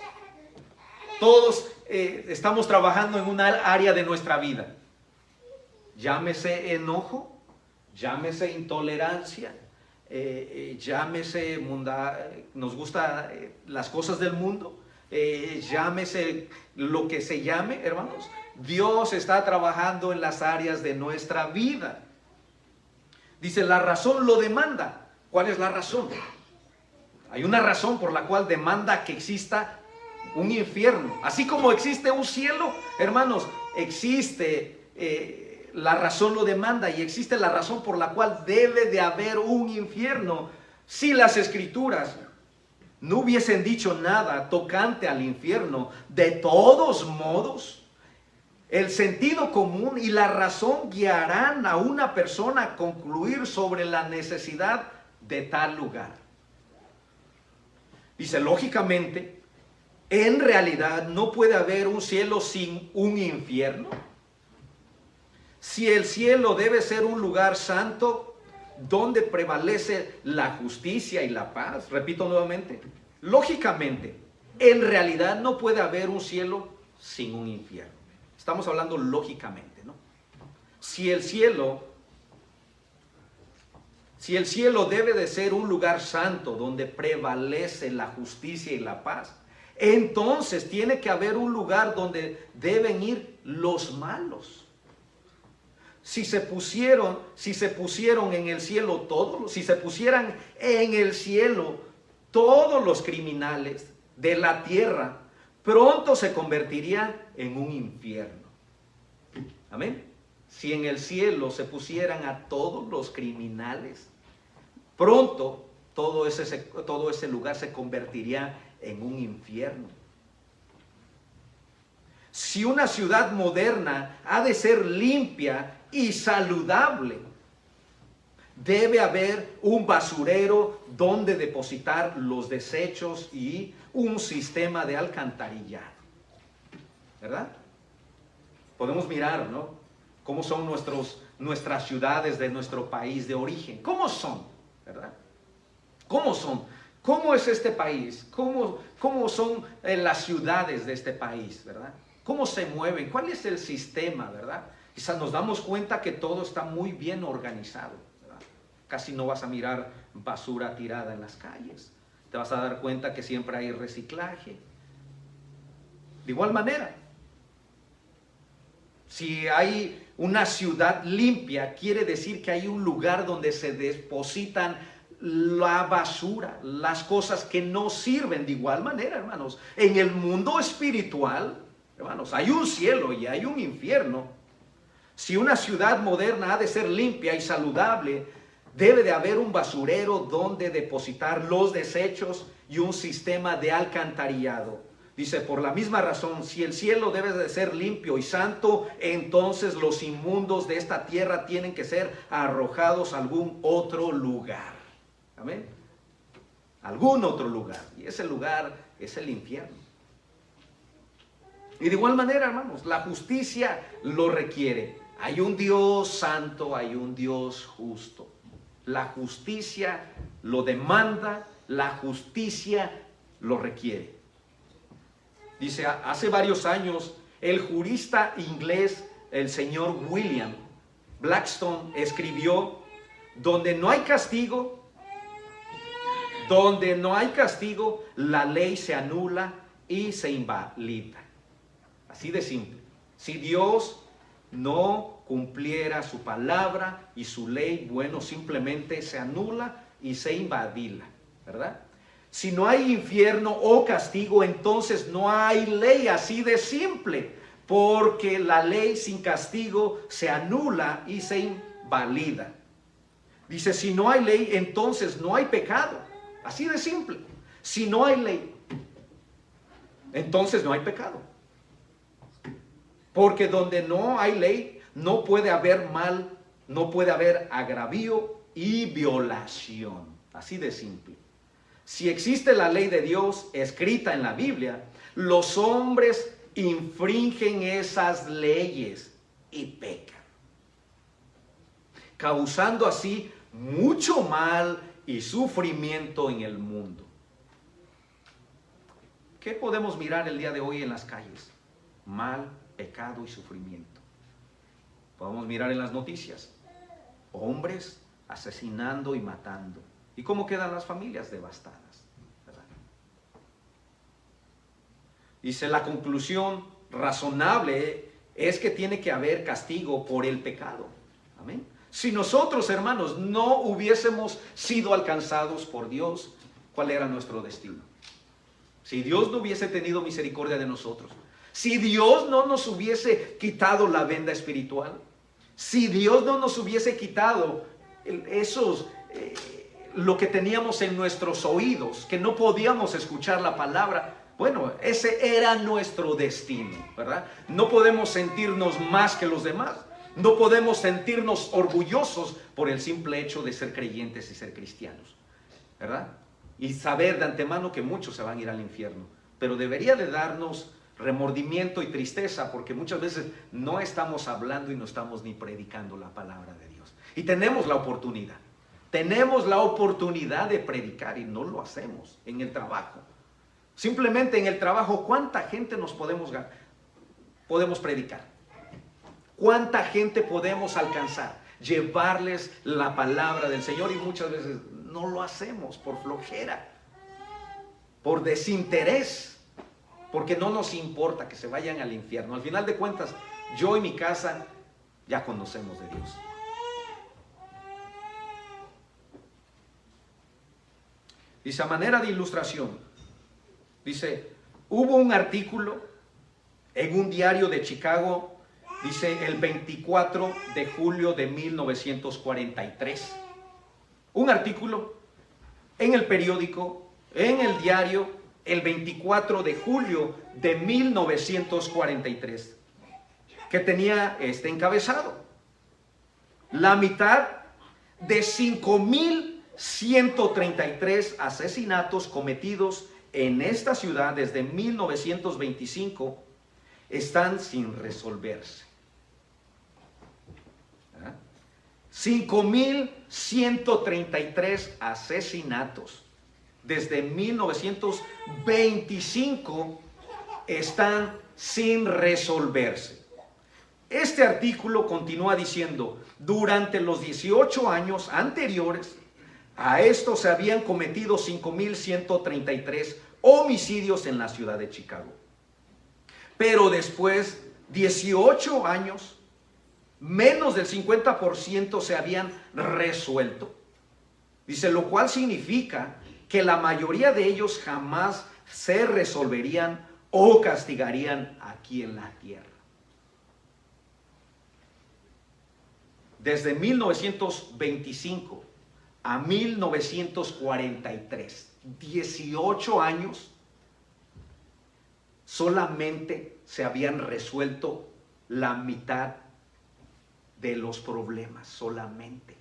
estamos trabajando en una área de nuestra vida. Llámese enojo, llámese intolerancia, llámese nos gusta las cosas del mundo, llámese lo que se llame, hermanos. Dios está trabajando en las áreas de nuestra vida. Dice, la razón lo demanda. ¿Cuál es la razón? Hay una razón por la cual demanda que exista un infierno. Así como existe un cielo, hermanos, existe, la razón lo demanda, y existe la razón por la cual debe de haber un infierno. Si las escrituras no hubiesen dicho nada tocante al infierno, de todos modos, el sentido común y la razón guiarán a una persona a concluir sobre la necesidad de tal lugar. Dice, lógicamente, en realidad no puede haber un cielo sin un infierno. Si el cielo debe ser un lugar santo donde prevalece la justicia y la paz, repito nuevamente, lógicamente, en realidad no puede haber un cielo sin un infierno. Estamos hablando lógicamente, ¿no? Si el cielo debe de ser un lugar santo donde prevalece la justicia y la paz, entonces tiene que haber un lugar donde deben ir los malos. si se pusieran en el cielo todos, si se pusieran en el cielo todos los criminales de la tierra, pronto se convertiría en un infierno. Amén. Si en el cielo se pusieran a todos los criminales, pronto todo ese lugar se convertiría en un infierno. Si una ciudad moderna ha de ser limpia y saludable, debe haber un basurero donde depositar los desechos y un sistema de alcantarillado. ¿Verdad? Podemos mirar, ¿no?, cómo son nuestras ciudades de nuestro país de origen. ¿Cómo son? ¿Verdad? ¿Cómo son? ¿Cómo es este país? ¿Cómo son las ciudades de este país? ¿Verdad? ¿Cómo se mueven? ¿Cuál es el sistema? ¿Verdad? Quizás nos damos cuenta que todo está muy bien organizado, ¿verdad? Casi no vas a mirar basura tirada en las calles. Te vas a dar cuenta que siempre hay reciclaje. De igual manera, si hay una ciudad limpia, quiere decir que hay un lugar donde se depositan la basura, las cosas que no sirven. De igual manera, hermanos, en el mundo espiritual, hermanos, hay un cielo y hay un infierno. Si una ciudad moderna ha de ser limpia y saludable, debe de haber un basurero donde depositar los desechos y un sistema de alcantarillado. Dice, por la misma razón, si el cielo debe de ser limpio y santo, entonces los inmundos de esta tierra tienen que ser arrojados a algún otro lugar. Amén. Algún otro lugar. Y ese lugar es el infierno. Y de igual manera, hermanos, la justicia lo requiere. Hay un Dios santo, hay un Dios justo. La justicia lo demanda, la justicia lo requiere. Dice, hace varios años, el jurista inglés, el señor William Blackstone, escribió, donde no hay castigo, la ley se anula y se invalida. Así de simple. Si Dios no cumpliera su palabra y su ley, bueno, simplemente se anula y se invalida, ¿verdad? Si no hay infierno o castigo, entonces no hay ley, así de simple, porque la ley sin castigo se anula y se invalida. Dice, si no hay ley, entonces no hay pecado, así de simple. Si no hay ley, entonces no hay pecado. Porque donde no hay ley, no puede haber mal, no puede haber agravio y violación, así de simple. Si existe la ley de Dios escrita en la Biblia, los hombres infringen esas leyes y pecan, causando así mucho mal y sufrimiento en el mundo. ¿Qué podemos mirar el día de hoy en las calles? Mal, pecado y sufrimiento. Podemos mirar en las noticias, hombres asesinando y matando. ¿Y cómo quedan las familias devastadas? ¿Verdad? Dice, la conclusión razonable es que tiene que haber castigo por el pecado. Amén. Si nosotros, hermanos, no hubiésemos sido alcanzados por Dios, ¿cuál era nuestro destino? Si Dios no hubiese tenido misericordia de nosotros, si Dios no nos hubiese quitado la venda espiritual, si Dios no nos hubiese quitado lo que teníamos en nuestros oídos, que no podíamos escuchar la palabra, bueno, ese era nuestro destino, ¿verdad? No podemos sentirnos más que los demás, no podemos sentirnos orgullosos por el simple hecho de ser creyentes y ser cristianos, ¿verdad? Y saber de antemano que muchos se van a ir al infierno, pero debería de darnos remordimiento y tristeza, porque muchas veces no estamos hablando y no estamos ni predicando la palabra de Dios. Y tenemos la oportunidad de predicar y no lo hacemos en el trabajo. Simplemente en el trabajo, ¿cuánta gente nos podemos predicar? ¿Cuánta gente podemos alcanzar? Llevarles la palabra del Señor, y muchas veces no lo hacemos por flojera, por desinterés, porque no nos importa que se vayan al infierno. Al final de cuentas, yo y mi casa ya conocemos de Dios. Dice, a manera de ilustración, dice, hubo un artículo en un diario de Chicago, dice, el 24 de julio de 1943. Un artículo en el periódico, en el diario, el 24 de julio de 1943, que tenía este encabezado: la mitad de 5.133 asesinatos cometidos en esta ciudad desde 1925 están sin resolverse. 5.133 asesinatos desde 1925 están sin resolverse. Este artículo continúa diciendo, durante los 18 años anteriores a esto se habían cometido 5.133 homicidios en la ciudad de Chicago. Pero después, 18 años, menos del 50% se habían resuelto. Dice, lo cual significa que la mayoría de ellos jamás se resolverían o castigarían aquí en la tierra. Desde 1925 a 1943, 18 años, solamente se habían resuelto la mitad de los problemas, solamente,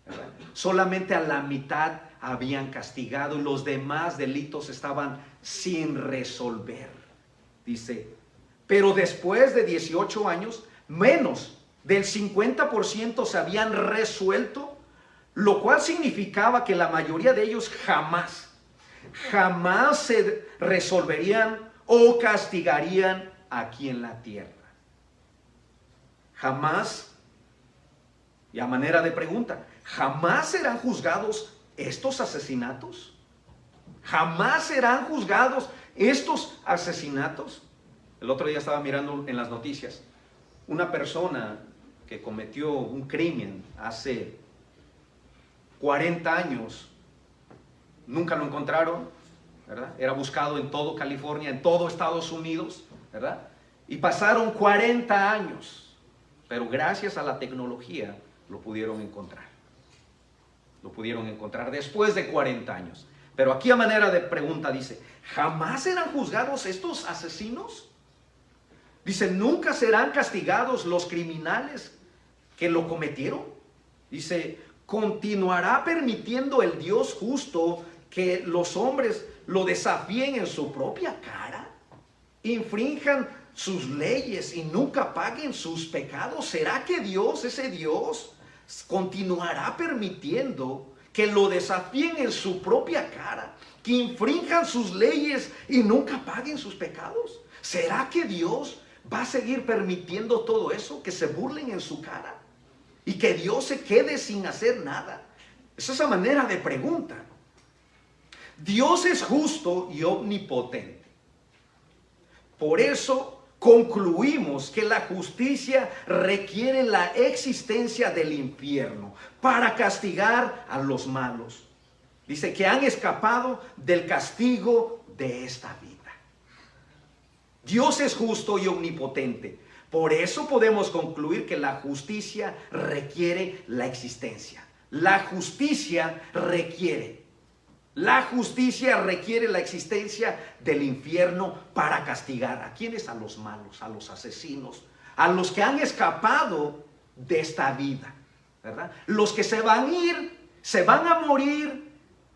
¿verdad? Solamente a la mitad habían castigado y los demás delitos estaban sin resolver. Dice, pero después de 18 años, menos del 50% se habían resuelto, lo cual significaba que la mayoría de ellos jamás se resolverían o castigarían aquí en la tierra. Jamás. Y a manera de pregunta, ¿jamás serán juzgados estos asesinatos? ¿Jamás serán juzgados estos asesinatos? El otro día estaba mirando en las noticias una persona que cometió un crimen hace 40 años. Nunca lo encontraron, ¿verdad? Era buscado en todo California, en todo Estados Unidos, ¿verdad? Y pasaron 40 años, pero gracias a la tecnología lo pudieron encontrar. Lo pudieron encontrar después de 40 años. Pero aquí a manera de pregunta dice, ¿jamás serán juzgados estos asesinos? Dice, ¿nunca serán castigados los criminales que lo cometieron? Dice, ¿continuará permitiendo el Dios justo que los hombres lo desafíen en su propia cara? ¿Infrinjan sus leyes y nunca paguen sus pecados? ¿Será que Dios, ese Dios, continuará permitiendo que lo desafíen en su propia cara, que infrinjan sus leyes y nunca paguen sus pecados? ¿Será que Dios va a seguir permitiendo todo eso, que se burlen en su cara y que Dios se quede sin hacer nada? Es esa manera de pregunta. Dios es justo y omnipotente. Por eso concluimos que la justicia requiere la existencia del infierno para castigar a los malos. Dice que han escapado del castigo de esta vida. Dios es justo y omnipotente. Por eso podemos concluir que la justicia requiere la existencia. La justicia requiere la existencia del infierno para castigar. ¿A quiénes? A los malos, a los asesinos, a los que han escapado de esta vida, ¿verdad? Los que se van a ir, se van a morir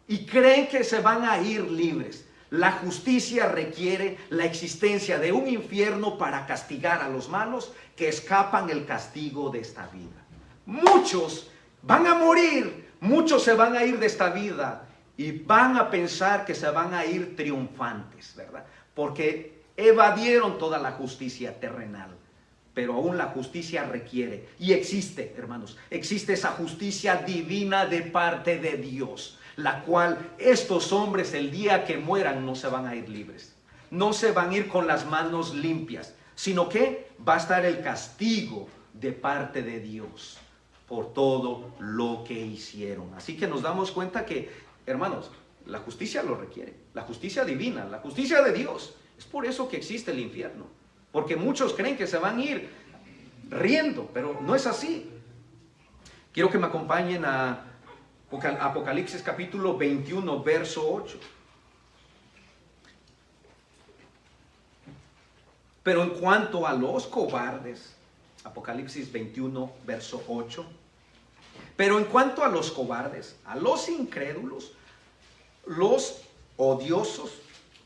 y creen que se van a ir libres. La justicia requiere la existencia de un infierno para castigar a los malos que escapan el castigo de esta vida. Muchos van a morir, muchos se van a ir de esta vida y van a pensar que se van a ir triunfantes, ¿verdad? Porque evadieron toda la justicia terrenal. Pero aún la justicia requiere, y existe, hermanos, existe esa justicia divina de parte de Dios, la cual estos hombres el día que mueran no se van a ir libres. No se van a ir con las manos limpias, sino que va a estar el castigo de parte de Dios por todo lo que hicieron. Así que nos damos cuenta que, hermanos, la justicia lo requiere, la justicia divina, la justicia de Dios. Es por eso que existe el infierno, porque muchos creen que se van a ir riendo, pero no es así. Quiero que me acompañen a Apocalipsis capítulo 21, verso 8. Pero en cuanto a los cobardes, Apocalipsis 21, verso 8. Pero en cuanto a los cobardes, a los incrédulos, los odiosos,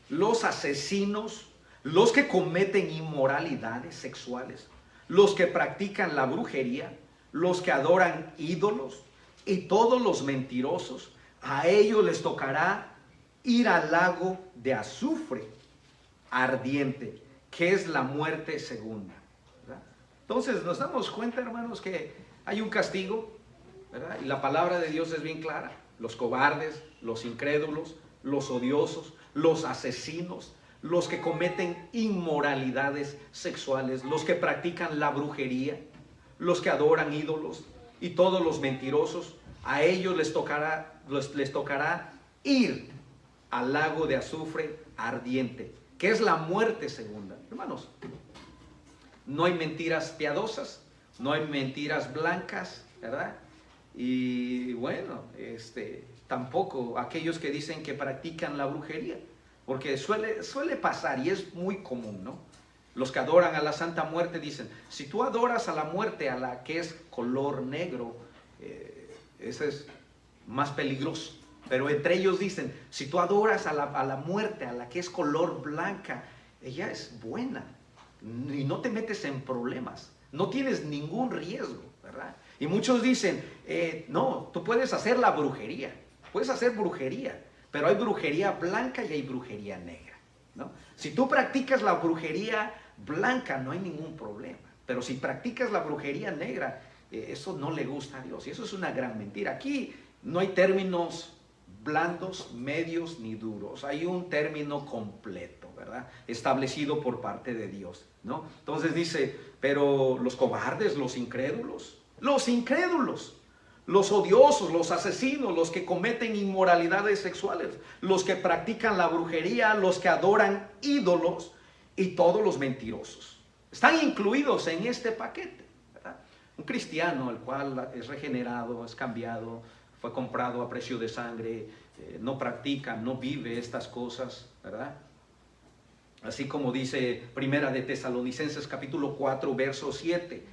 los asesinos, los que cometen inmoralidades sexuales, los que practican la brujería, los que adoran ídolos y todos los mentirosos, a ellos les tocará ir al lago de azufre ardiente, que es la muerte segunda, ¿verdad? Entonces nos damos cuenta, hermanos, que hay un castigo, ¿verdad? Y la palabra de Dios es bien clara. Los cobardes, los incrédulos, los odiosos, los asesinos, los que cometen inmoralidades sexuales, los que practican la brujería, los que adoran ídolos y todos los mentirosos, a ellos les tocará ir al lago de azufre ardiente, que es la muerte segunda. Hermanos, no hay mentiras piadosas, no hay mentiras blancas, ¿verdad? Y bueno, tampoco aquellos que dicen que practican la brujería, porque suele pasar y es muy común, ¿no? Los que adoran a la Santa Muerte dicen, si tú adoras a la muerte, a la que es color negro, ese es más peligroso. Pero entre ellos dicen, si tú adoras a la muerte, a la que es color blanca, ella es buena y no te metes en problemas, no tienes ningún riesgo, ¿verdad? Y muchos dicen, no, tú puedes hacer la brujería, puedes hacer brujería, pero hay brujería blanca y hay brujería negra, ¿no? Si tú practicas la brujería blanca, no hay ningún problema, pero si practicas la brujería negra, eso no le gusta a Dios, y eso es una gran mentira. Aquí no hay términos blandos, medios ni duros, hay un término completo, ¿verdad? Establecido por parte de Dios, ¿no? Entonces dice, pero los cobardes, los incrédulos, los odiosos, los asesinos, los que cometen inmoralidades sexuales, los que practican la brujería, los que adoran ídolos y todos los mentirosos, están incluidos en este paquete, ¿verdad? Un cristiano, el cual es regenerado, es cambiado, fue comprado a precio de sangre, no practica, no vive estas cosas, ¿verdad? Así como dice Primera de Tesalonicenses capítulo 4, verso 7.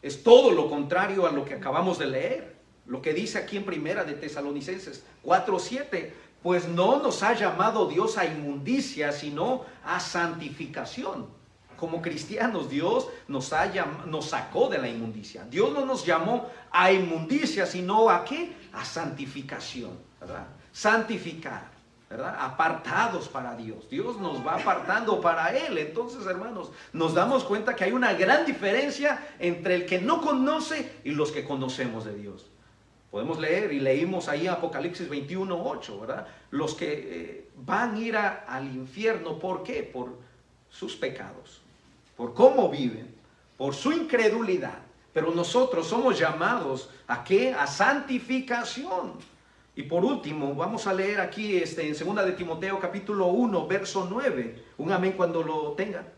Es todo lo contrario a lo que acabamos de leer. Lo que dice aquí en Primera de Tesalonicenses 4, 7. Pues no nos ha llamado Dios a inmundicia, sino a santificación. Como cristianos, Dios nos sacó de la inmundicia. Dios no nos llamó a inmundicia, sino ¿a qué? A santificación, ¿verdad? Santificar, ¿verdad? Apartados para Dios. Dios nos va apartando para Él. Entonces, hermanos, nos damos cuenta que hay una gran diferencia entre el que no conoce y los que conocemos de Dios. Podemos leer y leímos ahí Apocalipsis 21, 8, ¿verdad? Los que van a ir al infierno, ¿por qué? Por sus pecados, por cómo viven, por su incredulidad. Pero nosotros somos llamados ¿a qué? A santificación. Y por último, vamos a leer aquí en 2 de Timoteo capítulo 1, verso 9. Un amén cuando lo tengan.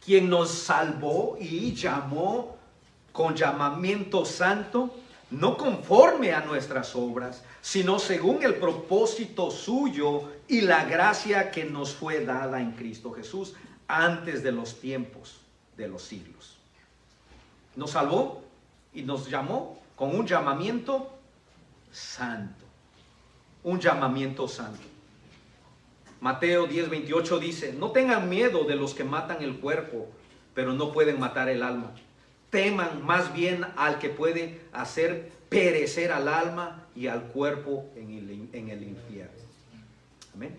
Quien nos salvó y llamó con llamamiento santo, no conforme a nuestras obras, sino según el propósito suyo y la gracia que nos fue dada en Cristo Jesús antes de los tiempos de los siglos. Nos salvó y nos llamó con un llamamiento santo. Un llamamiento santo. Mateo 10:28 dice, no tengan miedo de los que matan el cuerpo, pero no pueden matar el alma. Teman más bien al que puede hacer perecer al alma y al cuerpo en el infierno. Amén.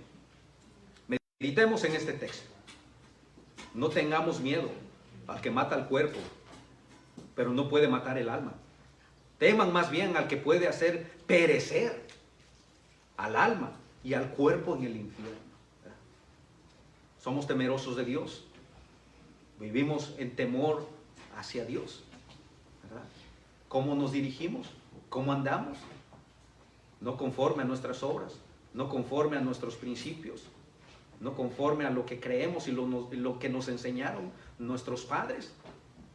Meditemos en este texto. No tengamos miedo al que mata el cuerpo, pero no puede matar el alma. Teman más bien al que puede hacer perecer al alma y al cuerpo en el infierno. Somos temerosos de Dios. Vivimos en temor hacia Dios, ¿verdad? ¿Cómo nos dirigimos? ¿Cómo andamos? No conforme a nuestras obras, no conforme a nuestros principios, no conforme a lo que creemos y lo que nos enseñaron nuestros padres,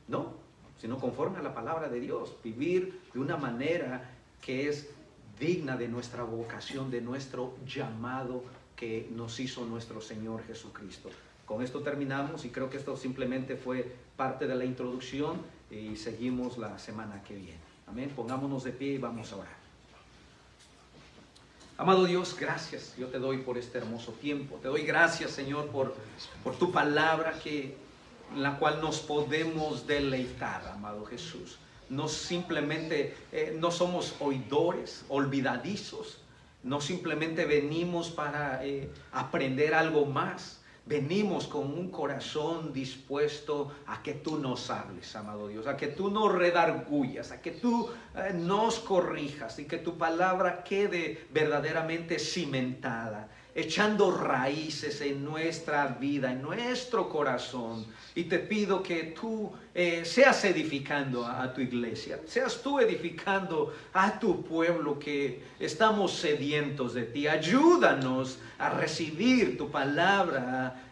no, sino conforme a la palabra de Dios. Vivir de una manera que es digna de nuestra vocación, de nuestro llamado que nos hizo nuestro Señor Jesucristo. Con esto terminamos y creo que esto simplemente fue parte de la introducción y seguimos la semana que viene. Amén. Pongámonos de pie y vamos a orar. Amado Dios, gracias. Yo te doy por este hermoso tiempo. Te doy gracias, Señor, por tu palabra la cual nos podemos deleitar, amado Jesús. No simplemente, no somos oidores, olvidadizos. No simplemente venimos para aprender algo más. Venimos con un corazón dispuesto a que tú nos hables, amado Dios, a que tú nos redargullas, a que tú nos corrijas y que tu palabra quede verdaderamente cimentada, echando raíces en nuestra vida, en nuestro corazón. Y te pido que tú seas edificando a tu iglesia, seas tú edificando a tu pueblo que estamos sedientos de ti. Ayúdanos a recibir tu palabra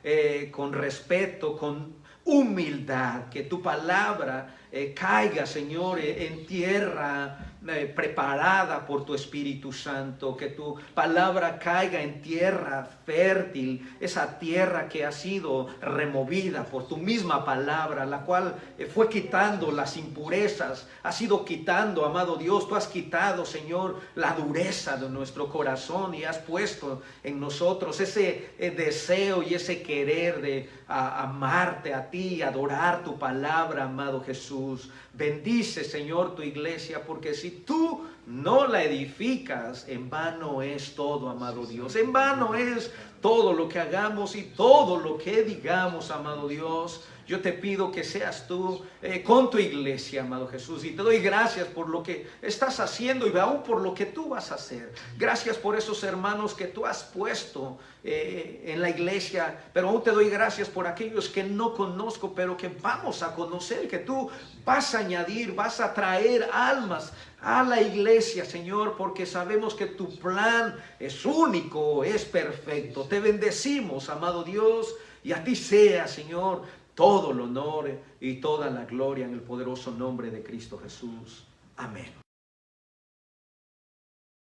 con respeto, con humildad, que tu palabra caiga, Señor, en tierra preparada por tu Espíritu Santo, que tu palabra caiga en tierra fértil, esa tierra que ha sido removida por tu misma palabra, la cual fue quitando las impurezas, ha sido quitando, amado Dios, tú has quitado, Señor, la dureza de nuestro corazón y has puesto en nosotros ese deseo y ese querer de amarte a ti, adorar tu palabra, amado Jesús. Bendice, Señor, tu iglesia, porque si tú no la edificas, en vano es todo, amado Dios. En vano es todo lo que hagamos y todo lo que digamos, amado Dios. Yo te pido que seas tú con tu iglesia, amado Jesús, y te doy gracias por lo que estás haciendo y aún por lo que tú vas a hacer. Gracias por esos hermanos que tú has puesto en la iglesia, pero aún te doy gracias por aquellos que no conozco, pero que vamos a conocer, que tú vas a añadir, vas a traer almas a la iglesia, Señor, porque sabemos que tu plan es único, es perfecto. Te bendecimos, amado Dios, y a ti sea, Señor, todo el honor y toda la gloria en el poderoso nombre de Cristo Jesús. Amén.